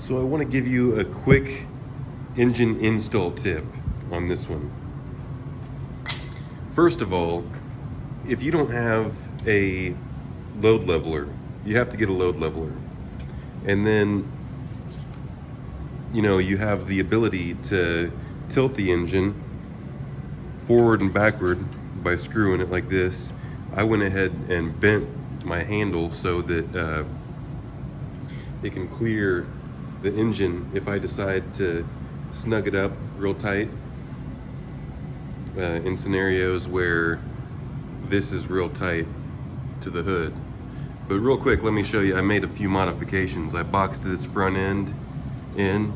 So I want to give you a quick engine install tip on this one. First of all, if you don't have a load leveler, you have to get a load leveler. And then, you have the ability to tilt the engine forward and backward by screwing it like this. I went ahead and bent my handle so that it can clear the engine if I decide to snug it up real tight in scenarios where this is real tight to the hood. But real quick, let me show you. I made a few modifications. I boxed this front end in,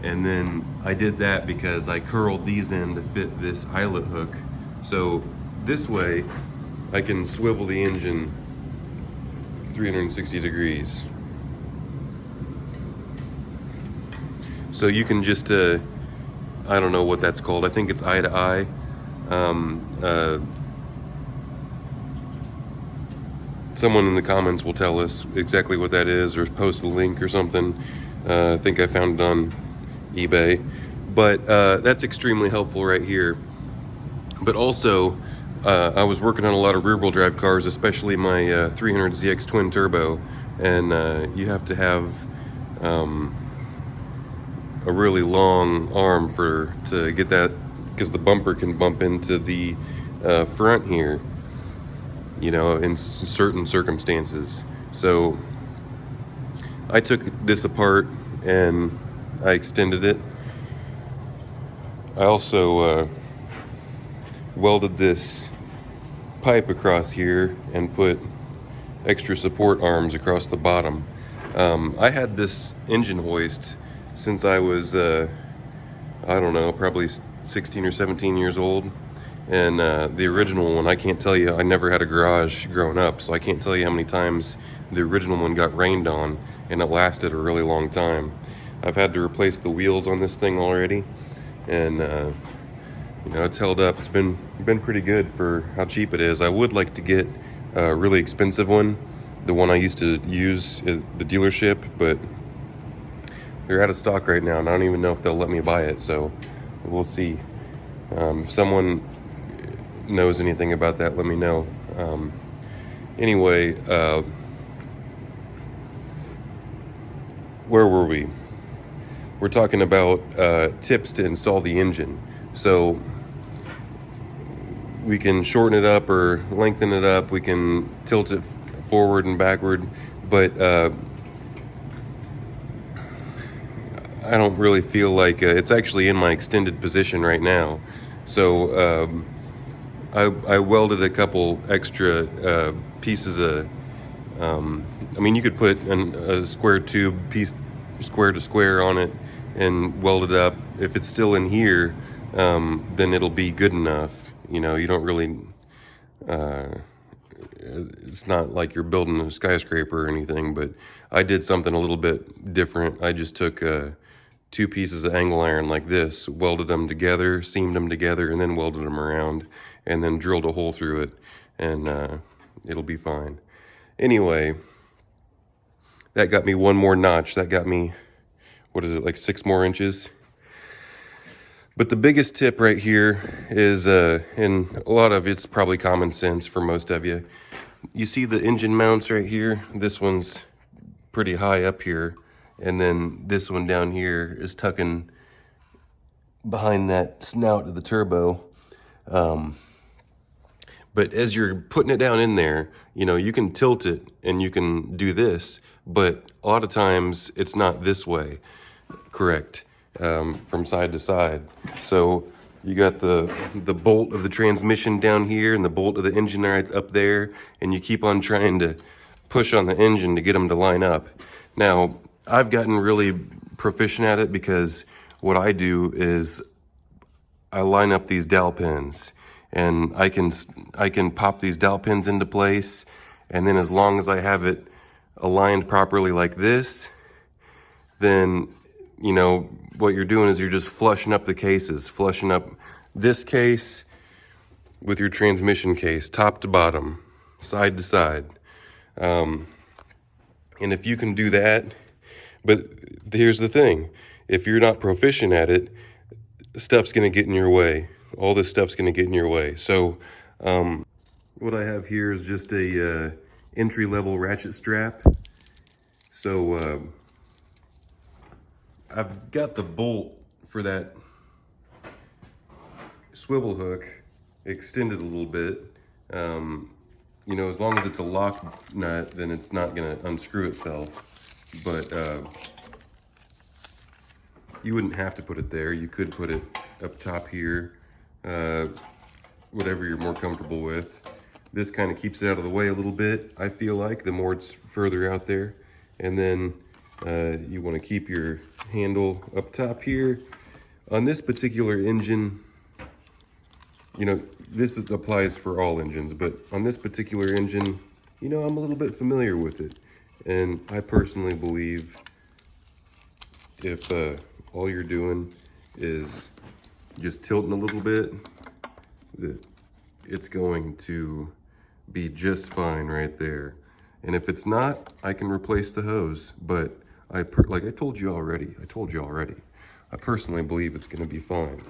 and then I did that because I curled these in to fit this eyelet hook. So this way I can swivel the engine 360 degrees. So you can just, I don't know what that's called. I think it's eye to eye. Someone in the comments will tell us exactly what that is, or post a link or something. I think I found it on eBay. But that's extremely helpful right here. But also, I was working on a lot of rear-wheel drive cars, especially my 300ZX twin turbo, and you have to have a really long arm to get that, because the bumper can bump into the front here, in certain circumstances. So I took this apart and I extended it. I also welded this pipe across here and put extra support arms across the bottom. I had this engine hoist since I was, I don't know, probably 16 or 17 years old. And the original one, I can't tell you, I never had a garage growing up, so I can't tell you how many times the original one got rained on, and it lasted a really long time. I've had to replace the wheels on this thing already, and it's held up. It's been pretty good for how cheap it is. I would like to get a really expensive one, the one I used to use at the dealership, but they're out of stock right now, and I don't even know if they'll let me buy it, so we'll see. If someone knows anything about that, let me know. Anyway, where were we? We're talking about tips to install the engine. So we can shorten it up or lengthen it up. We can tilt it forward and backward, but I don't really feel like it's actually in my extended position right now. So I welded a couple extra pieces of, you could put a square tube piece square to square on it and weld it up. If it's still in here, then it'll be good enough. You don't really, it's not like you're building a skyscraper or anything, but I did something a little bit different. I just took two pieces of angle iron like this, welded them together, seamed them together, and then welded them around, and then drilled a hole through it, and it'll be fine. Anyway, that got me one more notch. That got me, like 6 more inches? But the biggest tip right here is, and a lot of it's probably common sense for most of you. You see the engine mounts right here? This one's pretty high up here, and then this one down here is tucking behind that snout of the turbo. But as you're putting it down in there, you can tilt it and you can do this, but a lot of times it's not this way, correct, from side to side. So you got the bolt of the transmission down here and the bolt of the engine right up there, and you keep on trying to push on the engine to get them to line up. Now, I've gotten really proficient at it because what I do is I line up these dowel pins, and I can pop these dowel pins into place, and then as long as I have it aligned properly like this, then what you're doing is you're just flushing up the cases, flushing up this case with your transmission case, top to bottom, side to side. And if you can do that, But here's the thing. If you're not proficient at it, stuff's going to get in your way. All this stuff's going to get in your way. So what I have here is just a entry-level ratchet strap. So I've got the bolt for that swivel hook extended a little bit. You know, as long as it's a lock nut, then it's not going to unscrew itself. But you wouldn't have to put it there. You could put it up top here, whatever you're more comfortable with. This kind of keeps it out of the way a little bit, I feel like, the more it's further out there. And then you want to keep your handle up top here. On this particular engine, you know, applies for all engines, but on this particular engine, you know, I'm a little bit familiar with it. And I personally believe if all you're doing is just tilting a little bit, that it's going to be just fine right there. And if it's not, I can replace the hose, but like I told you already, I personally believe it's going to be fine.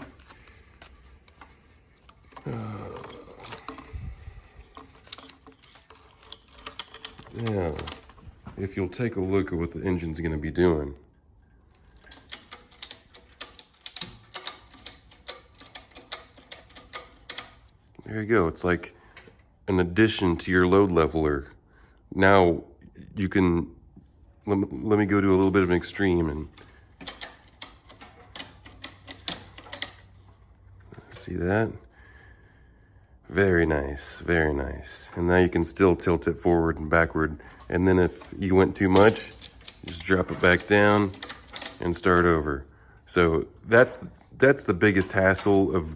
Now, if you'll take a look at what the engine's going to be doing. There you go. It's like an addition to your load leveler. Now you can, let me go to a little bit of an extreme and see that? Very nice, very nice. And now you can still tilt it forward and backward. And then if you went too much, just drop it back down and start over. So that's the biggest hassle of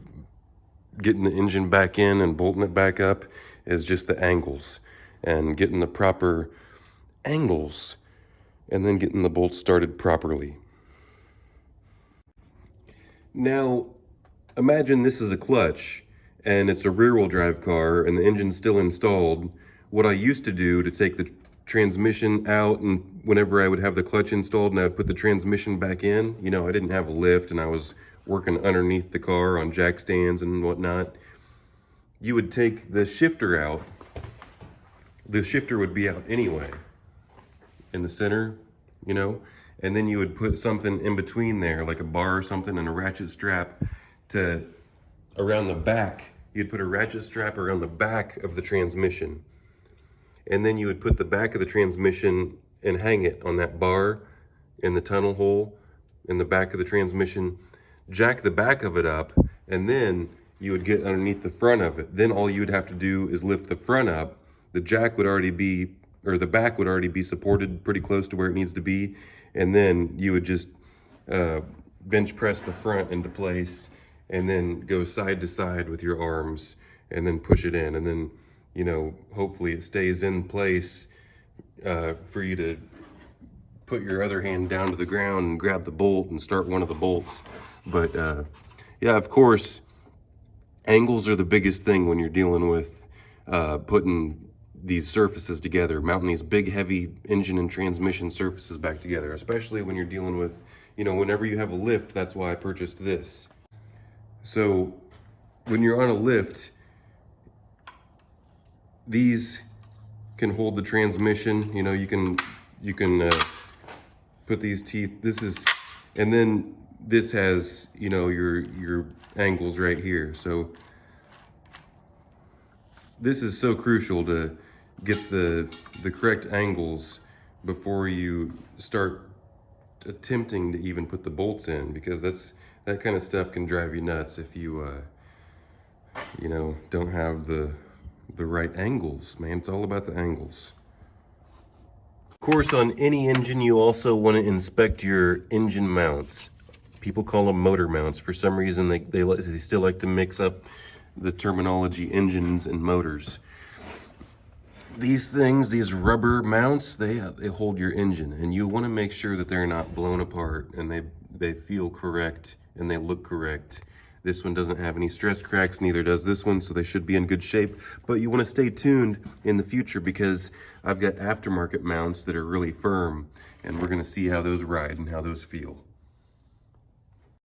getting the engine back in and bolting it back up, is just the angles and getting the proper angles and then getting the bolts started properly. Now, imagine this is a clutch and it's a rear-wheel drive car and the engine's still installed. What I used to do to take the transmission out, and whenever I would have the clutch installed and I would put the transmission back in, you know, I didn't have a lift and I was working underneath the car on jack stands and whatnot. You would take the shifter out. The shifter would be out anyway in the center, you know, and then you would put something in between there, like a bar or something, and a ratchet strap around the back. You'd put a ratchet strap around the back of the transmission, and then you would put the back of the transmission and hang it on that bar in the tunnel hole in the back of the transmission, jack the back of it up, and then you would get underneath the front of it. Then all you would have to do is lift the front up. The jack would already be, or the back would already be supported pretty close to where it needs to be. And then you would just bench press the front into place and then go side to side with your arms and then push it in. And then, you know, hopefully it stays in place for you to put your other hand down to the ground and grab the bolt and start one of the bolts. But yeah, of course, angles are the biggest thing when you're dealing with putting these surfaces together, mounting these big, heavy engine and transmission surfaces back together, especially when you're dealing with, you know, whenever you have a lift. That's why I purchased this. So when you're on a lift, these can hold the transmission. You know, you can put these teeth, and then this has, you know, your angles right here. So this is so crucial to get the correct angles before you start attempting to even put the bolts in, because that kind of stuff can drive you nuts if you you know, don't have the right angles, man. It's all about the angles. Of course, on any engine, you also want to inspect your engine mounts. People call them motor mounts. For some reason, they still like to mix up the terminology engines and motors. These things, these rubber mounts, they hold your engine, and you want to make sure that they're not blown apart and they feel correct and they look correct. This one doesn't have any stress cracks, neither does this one, so they should be in good shape. But you want to stay tuned in the future because I've got aftermarket mounts that are really firm, and we're going to see how those ride and how those feel.